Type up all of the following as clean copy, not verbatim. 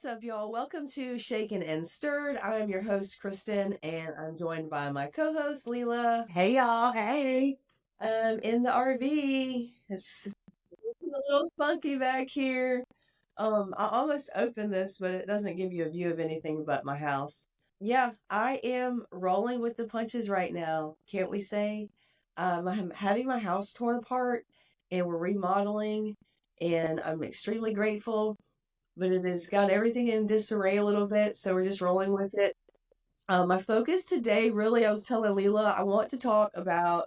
What's up, y'all? Welcome to Shaken and Stirred. I'm your host, Kristin, and I'm joined by my co-host, Lila. Hey, y'all. Hey. In the RV. It's a little funky back here. I almost opened this, but it doesn't give you a view of anything but my house. Yeah, I am rolling with the punches right now, can't we say? I'm having my house torn apart, and we're remodeling, and I'm extremely grateful, but it has got everything in disarray a little bit, so we're just rolling with it. My focus today, really, I was telling Leela, I want to talk about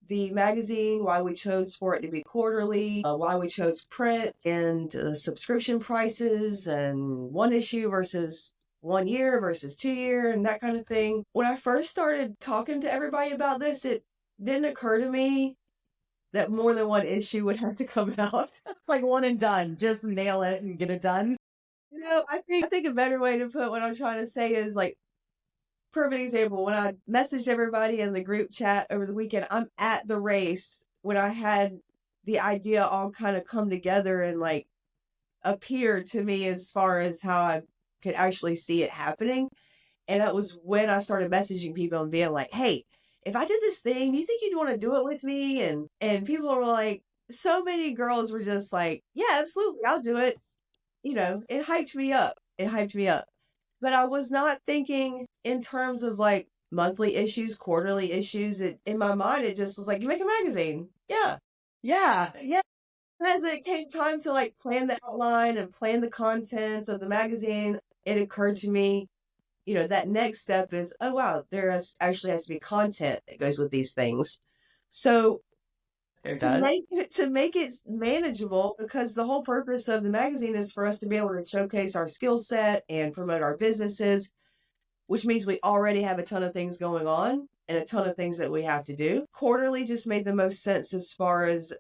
the magazine, why we chose for it to be quarterly, why we chose print, and subscription prices, and one issue versus 1 year versus 2 year, and that kind of thing. When I first started talking to everybody about this, it didn't occur to me that more than one issue would have to come out. It's like one and done. Just nail it and get it done. I think a better way to put what I'm trying to say is like, perfect example, when I messaged everybody in the group chat over the weekend, I'm at the race when I had the idea all kind of come together and like appear to me as far as how I could actually see it happening. And that was when I started messaging people and being like, hey, if I did this thing, you think you'd want to do it with me? And people were like, so many girls were just like, yeah, absolutely, I'll do it. It hyped me up. It hyped me up. But I was not thinking in terms of like monthly issues, quarterly issues. In my mind, it just was like, you make a magazine. Yeah. Yeah. As it came time to like plan the outline and plan the contents of the magazine, it occurred to me, that next step is, oh, wow, actually has to be content that goes with these things. So It to does. make it manageable, because the whole purpose of the magazine is for us to be able to showcase our skill set and promote our businesses, which means we already have a ton of things going on and a ton of things that we have to do. Quarterly just made the most sense as far as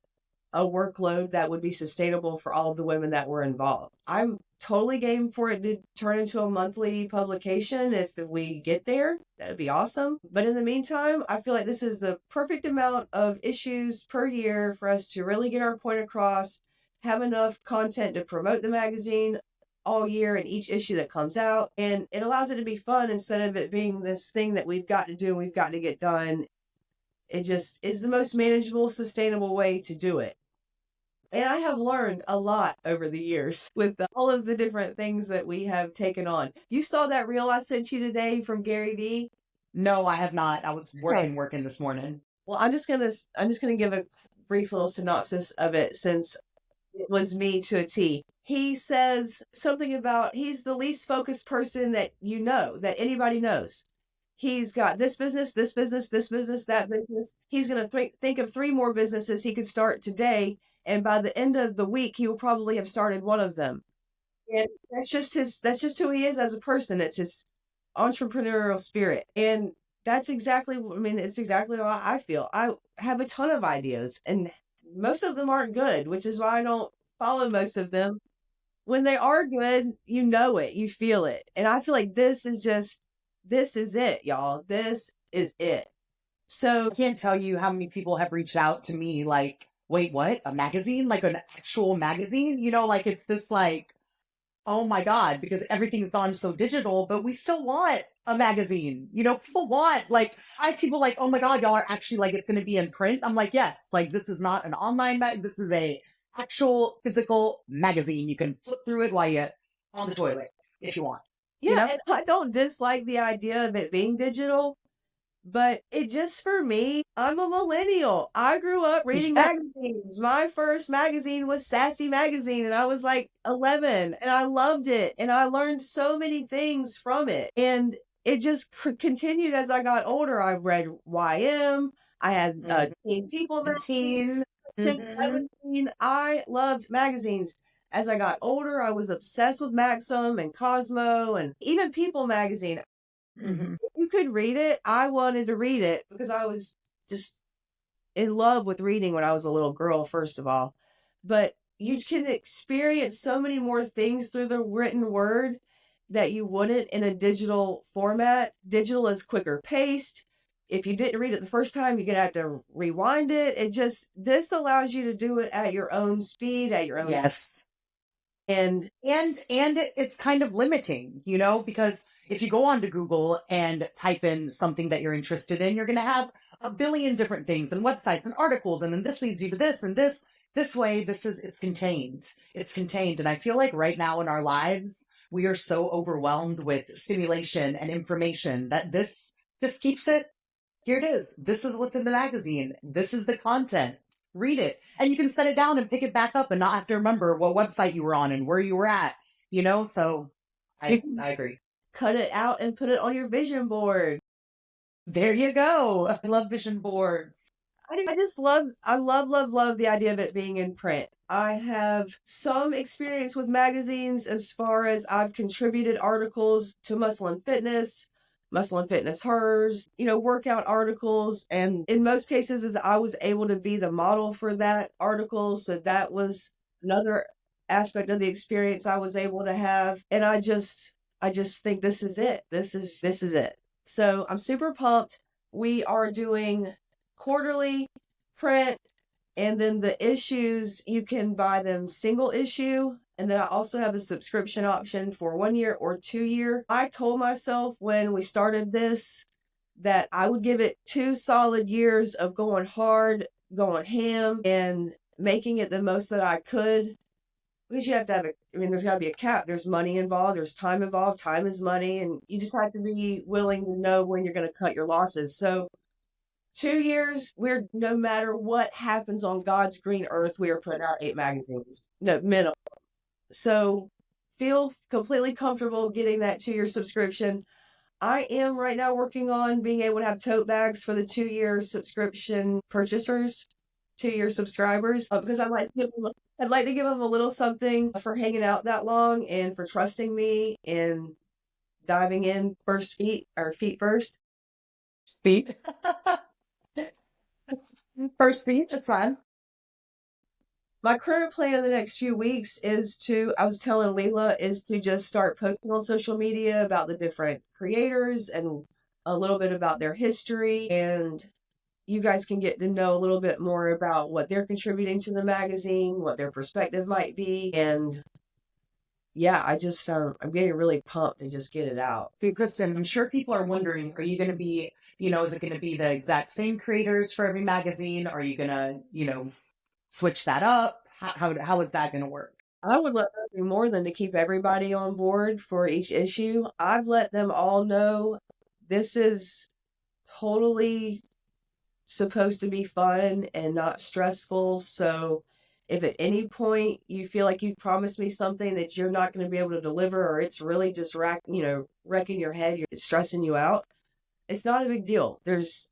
a workload that would be sustainable for all of the women that were involved. I'm totally game for it to turn into a monthly publication if we get there. That'd be awesome. But in the meantime, I feel like this is the perfect amount of issues per year for us to really get our point across, have enough content to promote the magazine all year in each issue that comes out. And it allows it to be fun instead of it being this thing that we've got to do and we've got to get done. It just is the most manageable, sustainable way to do it. And I have learned a lot over the years with all of the different things that we have taken on. You saw that reel I sent you today from Gary Vee? No, I have not. I was working this morning. Well, I'm just gonna give a brief little synopsis of it since it was me to a T. He says something about he's the least focused person that that anybody knows. He's got this business, this business, this business, that business. He's going to think of 3 more businesses he could start today. And by the end of the week, he will probably have started one of them. And that's just who he is as a person. It's his entrepreneurial spirit. And it's exactly how I feel. I have a ton of ideas and most of them aren't good, which is why I don't follow most of them. When they are good, you feel it. And I feel like this is it, y'all. This is it. So I can't tell you how many people have reached out to me like, wait, what? A magazine? Like an actual magazine? Like it's this like, oh my God, because everything's gone so digital, but we still want a magazine. People want like, I have people like, oh my God, y'all are actually like, it's going to be in print. I'm like, yes, like this is not an online this is a actual physical magazine. You can flip through it while you're on the toilet if you want. Yeah, and I don't dislike the idea of it being digital, but it just, for me, I'm a millennial. I grew up reading magazines. My first magazine was Sassy Magazine, and I was like 11, and I loved it, and I learned so many things from it. And it just continued as I got older. I read YM. I had Teen People magazine. 17. I loved magazines. As I got older, I was obsessed with Maxim and Cosmo and even People magazine. Mm-hmm. If you could read it, I wanted to read it because I was just in love with reading when I was a little girl, first of all. But you can experience so many more things through the written word that you wouldn't in a digital format. Digital is quicker paced. If you didn't read it the first time, you're going to have to rewind it. This allows you to do it at your own speed, at your own. Yes. It's kind of limiting, you know, because if you go onto Google and type in something that you're interested in, you're going to have a billion different things and websites and articles, and then this leads you to this and this way. It's contained. It's contained. And I feel like right now in our lives, we are so overwhelmed with stimulation and information that this just keeps it. Here it is. This is what's in the magazine. This is the content. Read it. And you can set it down and pick it back up and not have to remember what website you were on and where you were at, you know? So I agree. Cut it out and put it on your vision board. There you go. I love vision boards. I love the idea of it being in print. I have some experience with magazines as far as I've contributed articles to Muscle and Fitness Hers, workout articles. And in most cases, is I was able to be the model for that article. So that was another aspect of the experience I was able to have. And I just think this is it. This is it. So I'm super pumped. We are doing quarterly print, and then the issues, you can buy them single issue. And then I also have a subscription option for 1 year or 2 year. I told myself when we started this that I would give it 2 solid years of going hard, going ham, and making it the most that I could. Because you have to have there's got to be a cap. There's money involved. There's time involved. Time is money. And you just have to be willing to know when you're going to cut your losses. So 2 years, no matter what happens on God's green earth, we are putting out 8 magazines. No, minimum. So feel completely comfortable getting that 2-year subscription. I am right now working on being able to have tote bags for the 2-year subscription purchasers, 2-year subscribers, because I'd like to give them a little something for hanging out that long and for trusting me and diving in feet first. Feet. First feet, that's fine. My current plan in the next few weeks I was telling Lilla, is to just start posting on social media about the different creators and a little bit about their history. And you guys can get to know a little bit more about what they're contributing to the magazine, what their perspective might be. And yeah, I'm getting really pumped to just get it out. Okay, Kristin, I'm sure people are wondering, are you going to be, is it going to be the exact same creators for every magazine? Are you going to, switch that up? How is that going to work? I would love nothing more than to keep everybody on board for each issue. I've let them all know this is totally supposed to be fun and not stressful. So if at any point you feel like you promised me something that you're not going to be able to deliver, or it's really just wrecking your head, it's stressing you out, it's not a big deal. There's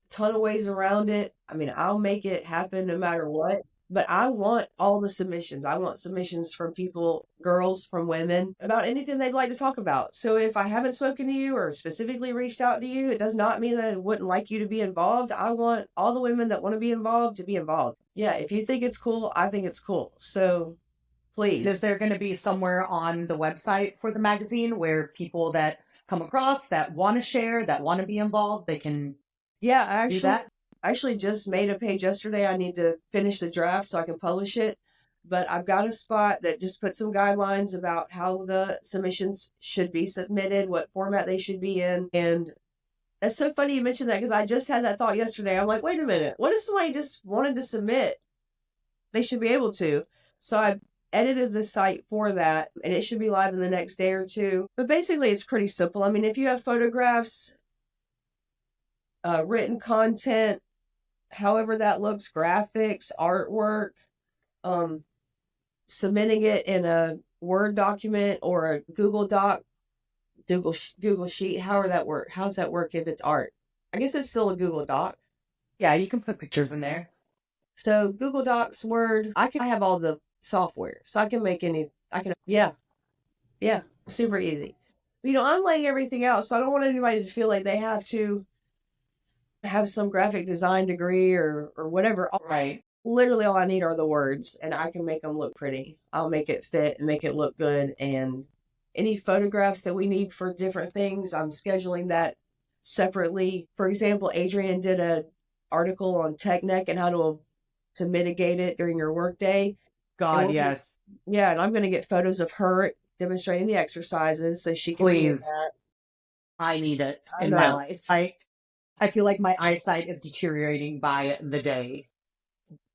ton of ways around it. I'll make it happen no matter what. But I want all the submissions. I want submissions from people, girls, from women, about anything they'd like to talk about. So if I haven't spoken to you or specifically reached out to you, it does not mean that I wouldn't like you to be involved. I want all the women that want to be involved to be involved. Yeah, if you think it's cool, I think it's cool. So please. Is there going to be somewhere on the website for the magazine where people that come across that want to share, that want to be involved, they can do that? I actually just made a page yesterday. I need to finish the draft so I can publish it. But I've got a spot that just put some guidelines about how the submissions should be submitted, what format they should be in. And that's so funny you mentioned that, because I just had that thought yesterday. I'm like, wait a minute. What if somebody just wanted to submit? They should be able to. So I've edited the site for that, and it should be live in the next day or two. But basically, it's pretty simple. If you have photographs, written content, however that looks, graphics, artwork, submitting it in a Word document or a Google Doc, Google Sheet, however that work. How's that work if it's art? I guess it's still a Google Doc. Yeah, you can put pictures in there. So Google Docs, Word, I have all the software, so I can make yeah, super easy. I'm laying everything out, so I don't want anybody to feel like they have to have some graphic design degree or whatever. Right. Literally all I need are the words, and I can make them look pretty. I'll make it fit and make it look good. And any photographs that we need for different things, I'm scheduling that separately. For example, Adrian did an article on tech neck and how to mitigate it during your workday. God, yes. Yeah, and I'm going to get photos of her demonstrating the exercises so she can be in Please. that. I need it I in my know. life. I feel like my eyesight is deteriorating by the day,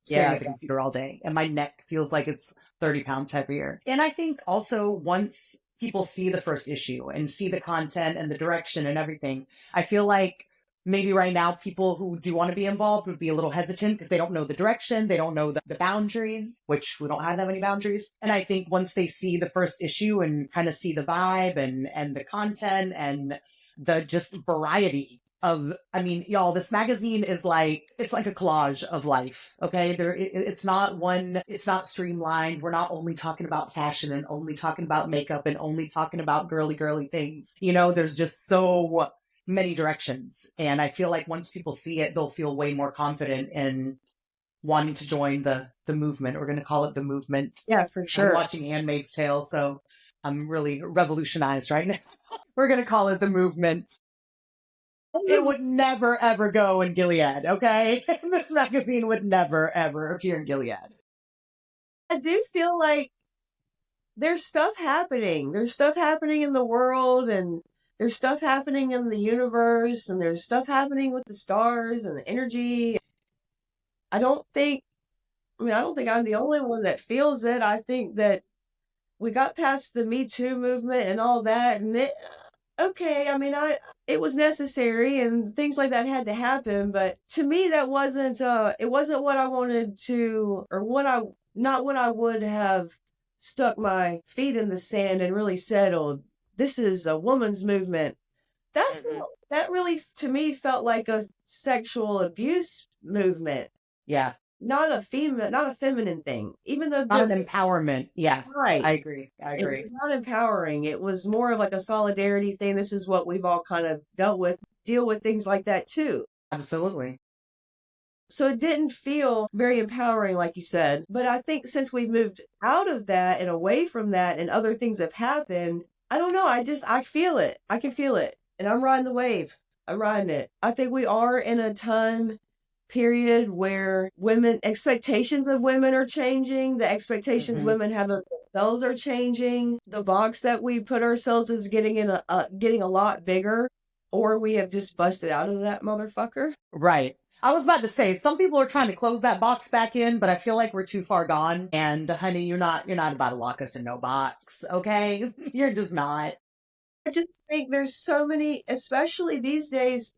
staring Yeah, at the computer all day, and my neck feels like it's 30 pounds heavier. And I think also once people see the first issue and see the content and the direction and everything, I feel like maybe right now people who do want to be involved would be a little hesitant because they don't know the direction, they don't know the boundaries, which we don't have that many boundaries. And I think once they see the first issue and kind of see the vibe and the content and the just variety of, I mean, y'all, this magazine is like, it's like a collage of life. Okay. It's not one, it's not streamlined. We're not only talking about fashion and only talking about makeup and only talking about girly things. You know, there's just so many directions. And I feel like once people see it, they'll feel way more confident in wanting to join the movement. We're going to call it the movement. yeah, for I'm sure. watching Handmaid's Tale, so I'm really revolutionized right now. We're going to call it the movement. It would never, ever go in Gilead, okay? This magazine would never, ever appear in Gilead. I do feel like there's stuff happening. There's stuff happening in the world, and there's stuff happening in the universe, and there's stuff happening with the stars and the energy. I don't think, I don't think I'm the only one that feels it. I think that we got past the Me Too movement and all that, and okay, it was necessary and things like that had to happen, but to me that wasn't it wasn't what I wanted to, or not what I would have stuck my feet in the sand and really settled. This is a woman's movement. That really to me felt like a sexual abuse movement. Yeah. Not a feminine thing. Even though not an empowerment. Yeah. Right. I agree. It was not empowering. It was more of like a solidarity thing. This is what we've all kind of deal with things like that too. Absolutely. So it didn't feel very empowering, like you said. But I think since we moved out of that and away from that and other things have happened, I don't know. I feel it. I can feel it. And I'm riding the wave. I'm riding it. I think we are in a time period where expectations of women are changing. The expectations women have of themselves are changing. The box that we put ourselves is getting getting a lot bigger, or we have just busted out of that motherfucker. Right. I was about to say, some people are trying to close that box back in, but I feel like we're too far gone. And honey, you're not about to lock us in no box, okay? You're just not. I just think there's so many, especially these days,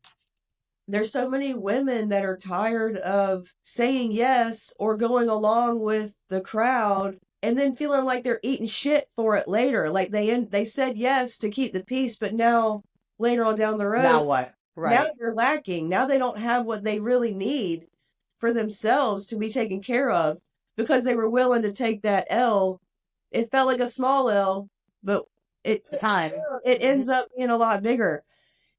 there's so many women that are tired of saying yes or going along with the crowd and then feeling like they're eating shit for it later. Like they said yes to keep the peace, but now later on down the road, now what? Right. Now they're lacking. Now they don't have what they really need for themselves to be taken care of because they were willing to take that L. It felt like a small L, but it ends up being a lot bigger.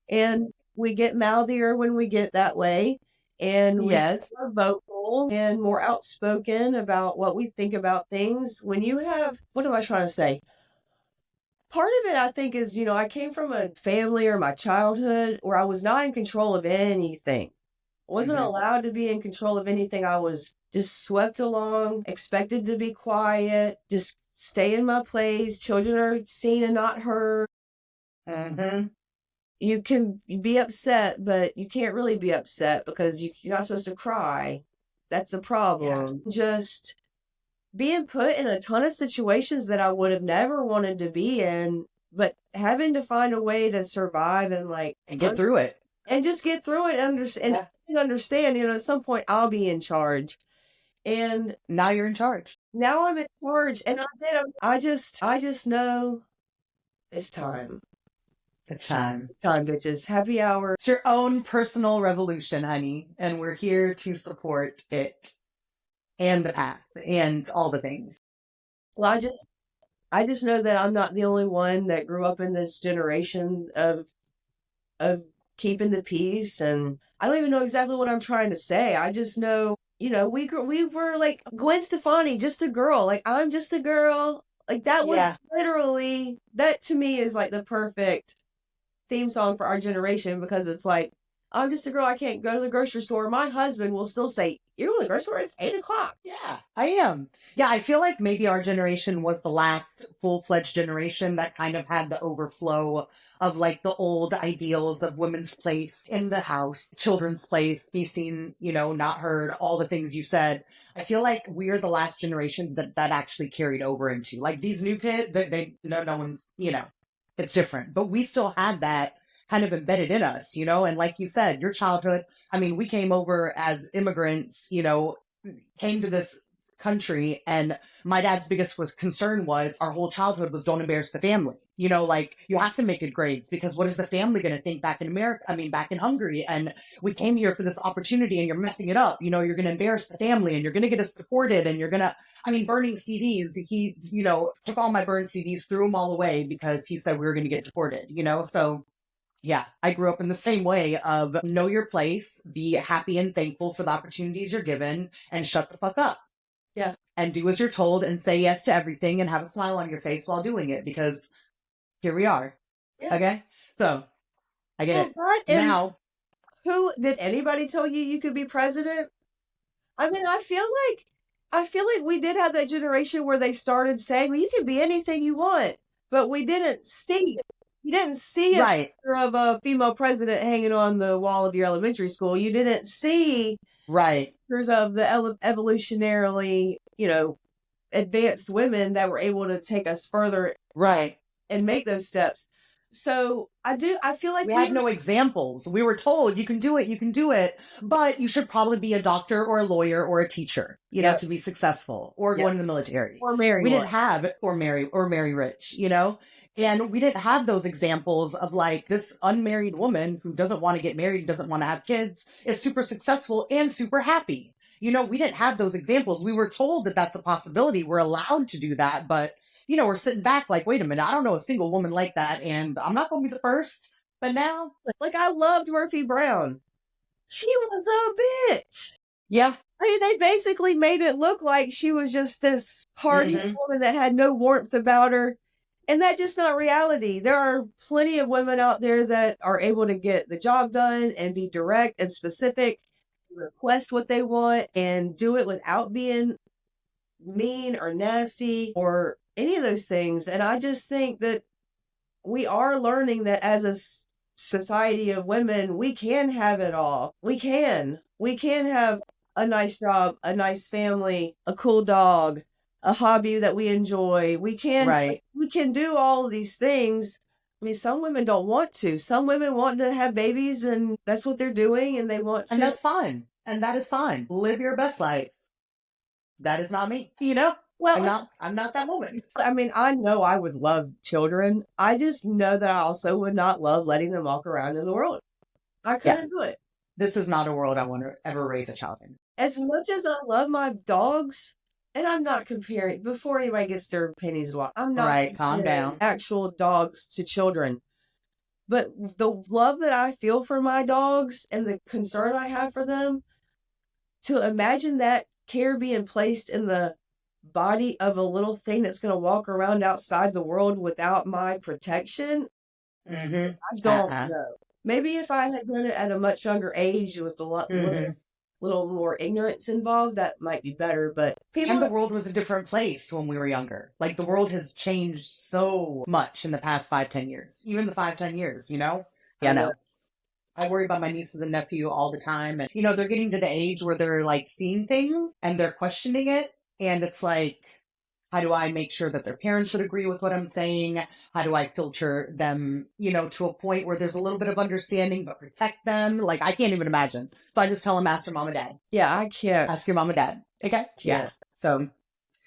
And we get mouthier when we get that way. And we get more vocal and more outspoken about what we think about things. When you have, what am I trying to say? Part of it, I think, is, I came from a family or my childhood where I was not in control of anything. I wasn't allowed to be in control of anything. I was just swept along, expected to be quiet, just stay in my place. Children are seen and not heard. You can be upset, but you can't really be upset because you're not supposed to cry. That's the problem. Yeah. Just being put in a ton of situations that I would have never wanted to be in, but having to find a way to survive and get through it. And just get through it and understand, at some point I'll be in charge. And now you're in charge. Now I'm in charge. And I just know it's time. It's time. It's time, bitches. Happy hour. It's your own personal revolution, honey. And we're here to support it. And the path. And all the things. Well, I just know that I'm not the only one that grew up in this generation of keeping the peace. And I don't even know exactly what I'm trying to say. I just know, we were like Gwen Stefani, just a girl. Like, I'm just a girl. Like, that was literally, that to me is like the perfect theme song for our generation, because it's like, I'm just a girl. I can't go to the grocery store. My husband will still say, "You're going to the grocery store? It's 8 o'clock." Yeah, I am. Yeah, I feel like maybe our generation was the last full-fledged generation that kind of had the overflow of like the old ideals of women's place in the house, children's place, be seen, not heard, all the things you said. I feel like we're the last generation that actually carried over into like these new kids, no one's, it's different, but we still had that kind of embedded in us, and like you said, your childhood, I mean, we came over as immigrants, came to this country, and my dad's biggest concern was our whole childhood was don't embarrass the family. Like you have to make good grades because what is the family going to think back in America? I mean, back in Hungary, and we came here for this opportunity, and you're messing it up. You're going to embarrass the family, and you're going to get us deported, and you're going to. I mean, burning CDs. He, took all my burned CDs, threw them all away because he said we were going to get deported. So yeah, I grew up in the same way of know your place, be happy and thankful for the opportunities you're given, and shut the fuck up. Yeah. And do as you're told and say yes to everything and have a smile on your face while doing it because here we are. Yeah. Okay? So, I get it. Right. Now, who did anybody tell you could be president? I mean, I feel like we did have that generation where they started saying, well, you can be anything you want, but we didn't see it. You didn't see a picture of a female president hanging on the wall of your elementary school. You didn't see pictures of the evolutionarily, advanced women that were able to take us further and make those steps. So I feel like we had no examples. We were told you can do it, but you should probably be a doctor or a lawyer or a teacher, to be successful or go into the military or marry. We didn't have or marry rich, and we didn't have those examples of like this unmarried woman who doesn't want to get married, doesn't want to have kids, is super successful and super happy. We didn't have those examples. We were told that that's a possibility. We're allowed to do that, but we're sitting back like, wait a minute, I don't know a single woman like that, and I'm not going to be the first. But now, like, I loved Murphy Brown. She was a bitch. Yeah. I mean, they basically made it look like she was just this hardy woman that had no warmth about her. And that's just not reality. There are plenty of women out there that are able to get the job done and be direct and specific, request what they want, and do it without being mean or nasty or any of those things. And I just think that we are learning that as a society of women, we can have it all. We can have a nice job, a nice family, a cool dog, a hobby that we enjoy. We can do all of these things. I mean, some women don't want to. Some women want to have babies, and that's what they're doing, and they want to. And that's fine. And that is fine. Live your best life. That is not me. Well, I'm not that woman. I mean, I know I would love children. I just know that I also would not love letting them walk around in the world. I couldn't do it. This is not a world I want to ever raise a child in. As much as I love my dogs, and I'm not comparing, before anybody gets their opinions wrong, I'm not calm down. Actual dogs to children. But the love that I feel for my dogs and the concern I have for them, to imagine that care being placed in the body of a little thing that's going to walk around outside the world without my protection, I don't know. Maybe if I had done it at a much younger age with a little more ignorance involved, that might be better. But the world was a different place when we were younger. Like, the world has changed so much in the past 5-10 years. Even the 5-10 years, Yeah, no. I worry about my nieces and nephew all the time. And, they're getting to the age where they're like seeing things and they're questioning it. And it's like, how do I make sure that their parents would agree with what I'm saying? How do I filter them, to a point where there's a little bit of understanding, but protect them? Like, I can't even imagine. So I just tell them, ask your mom and dad. Yeah, I can't. Ask your mom and dad. Okay? Yeah. So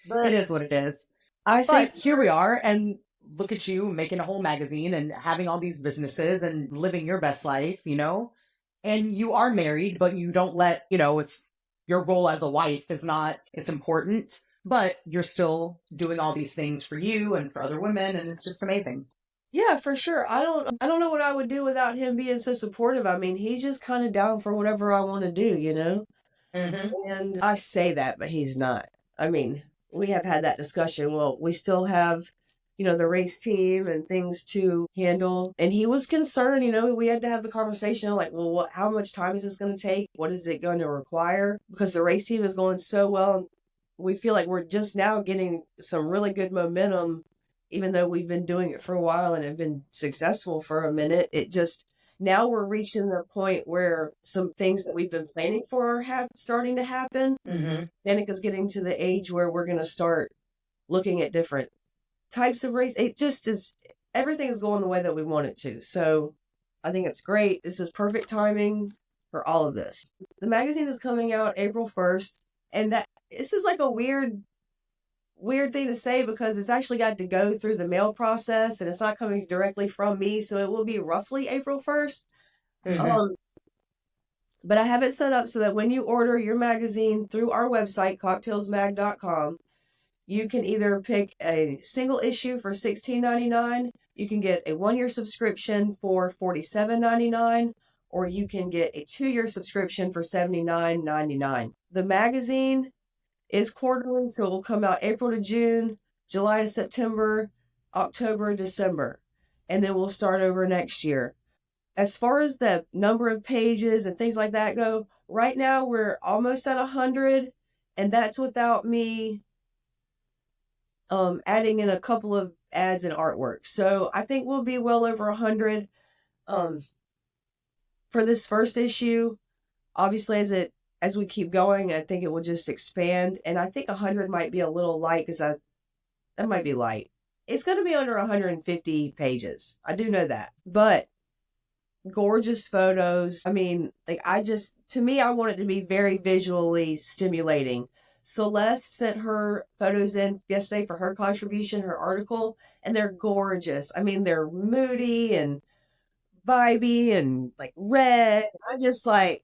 it is what it is. But here we are, and look at you making a whole magazine and having all these businesses and living your best life, and you are married, but you don't let, it's your role as a wife is not, it's important, but you're still doing all these things for you and for other women. And it's just amazing. Yeah, for sure. I don't know what I would do without him being so supportive. I mean, he's just kind of down for whatever I want to do, And I say that, but he's not. I mean, we have had that discussion. Well, we still have, the race team and things to handle. And he was concerned, we had to have the conversation like, well, how much time is this going to take? What is it going to require? Because the race team is going so well. We feel like we're just now getting some really good momentum, even though we've been doing it for a while and have been successful for a minute. Now we're reaching the point where some things that we've been planning for are starting to happen. Mm-hmm. Danica's getting to the age where we're going to start looking at different types of race. It just is, everything is going the way that we want it to. So I think it's great. This is perfect timing for all of this. The magazine is coming out April 1st, and this is like a weird thing to say because it's actually got to go through the mail process and it's not coming directly from me. So it will be roughly April 1st. Mm-hmm. But I have it set up so that when you order your magazine through our website, cocktailsmag.com, you can either pick a single issue for $16.99, you can get a 1-year subscription for $47.99, or you can get a 2-year subscription for $79.99. The magazine is quarterly, so it will come out April to June, July to September, October, December, and then we'll start over next year. As far as the number of pages and things like that go, right now we're almost at 100, and that's without me adding in a couple of ads and artwork. So I think we'll be well over 100 for this first issue. Obviously, as we keep going, I think it will just expand, and I think 100 might be a little light because that might be light. It's going to be under 150 pages. I do know that, but gorgeous photos. I mean, to me, I want it to be very visually stimulating. Celeste sent her photos in yesterday for her contribution, her article, and they're gorgeous. I mean, they're moody and vibey and like red.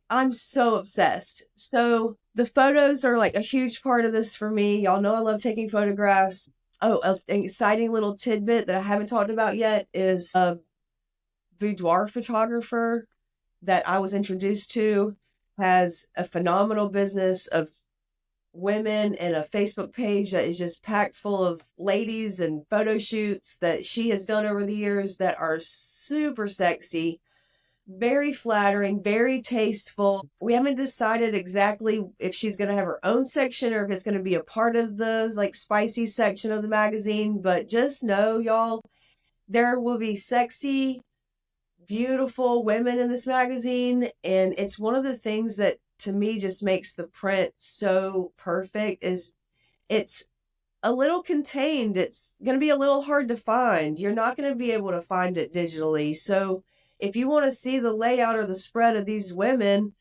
I'm so obsessed. So the photos are like a huge part of this for me. Y'all know I love taking photographs. Oh, an exciting little tidbit that I haven't talked about yet is a boudoir photographer that I was introduced to has a phenomenal business of women and a Facebook page that is just packed full of ladies and photo shoots that she has done over the years that are super sexy, very flattering, very tasteful. We haven't decided exactly if she's going to have her own section or if it's going to be a part of the like spicy section of the magazine, but just know, y'all, there will be sexy, beautiful women in this magazine, and it's one of the things that to me just makes the print so perfect is it's a little contained. It's going to be a little hard to find. You're not going to be able to find it digitally. So if you want to see the layout or the spread of these women,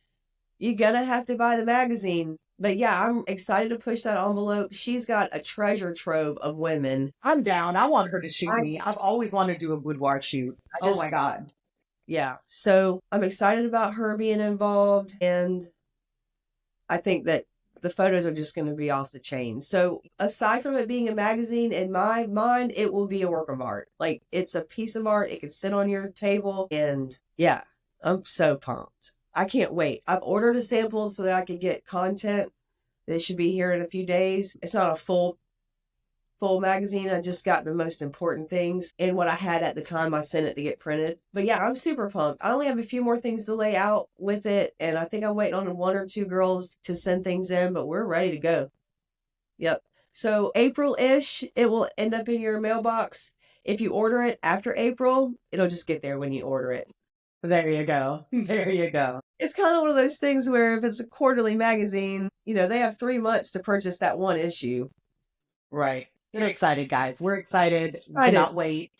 you're going to have to buy the magazine. But yeah, I'm excited to push that envelope. She's got a treasure trove of women. I'm down. I want her to shoot me. I've always wanted to do a boudoir shoot. Oh my God. Yeah. So I'm excited about her being involved, and I think that the photos are just going to be off the chain. So aside from it being a magazine, in my mind, it will be a work of art. Like, it's a piece of art. It can sit on your table. And yeah, I'm so pumped. I can't wait. I've ordered a sample so that I could get content that should be here in a few days. It's not a full magazine. I just got the most important things and what I had at the time I sent it to get printed. But yeah, I'm super pumped. I only have a few more things to lay out with it, and I think I'm waiting on 1 or 2 girls to send things in, but we're ready to go. Yep. So April-ish, it will end up in your mailbox. If you order it after April, it'll just get there when you order it. There you go. There you go. It's kind of one of those things where if it's a quarterly magazine, they have 3 months to purchase that one issue. Right. Get excited, guys. We're excited. Cannot wait.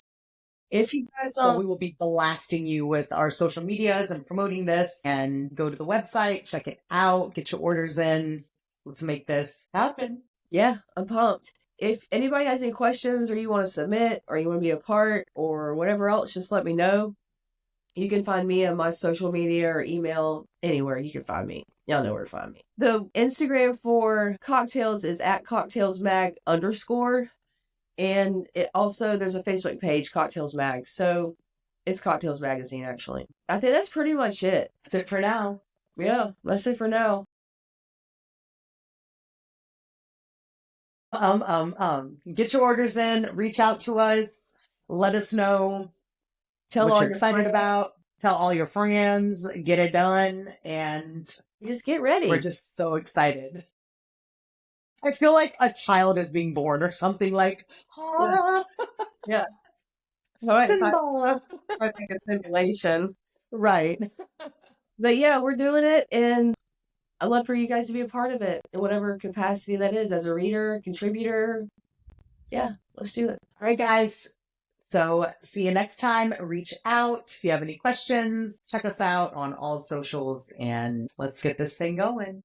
If you guys So we will be blasting you with our social medias and promoting this, and go to the website, check it out, get your orders in. Let's make this happen. Yeah, I'm pumped. If anybody has any questions or you want to submit or you want to be a part or whatever else, just let me know. You can find me on my social media or email, anywhere you can find me. Y'all know where to find me. The Instagram for cocktails is @cocktailsmag_. And it also, there's a Facebook page, Cocktails Mag. So it's Cocktails Magazine, actually. I think that's pretty much it. That's it for now. Yeah, that's it for now. Get your orders in, reach out to us, let us know Tell what all you're your excited friends. about, tell all your friends, get it done, and Just get we're ready. just so excited. I feel like a child is being born or something like, Yeah. ah, Yeah. All right. Simba. I think a simulation. Right. But yeah, we're doing it, and I'd love for you guys to be a part of it in whatever capacity that is, as a reader, contributor. Yeah, let's do it. All right, guys. So see you next time. Reach out if you have any questions. Check us out on all socials and let's get this thing going.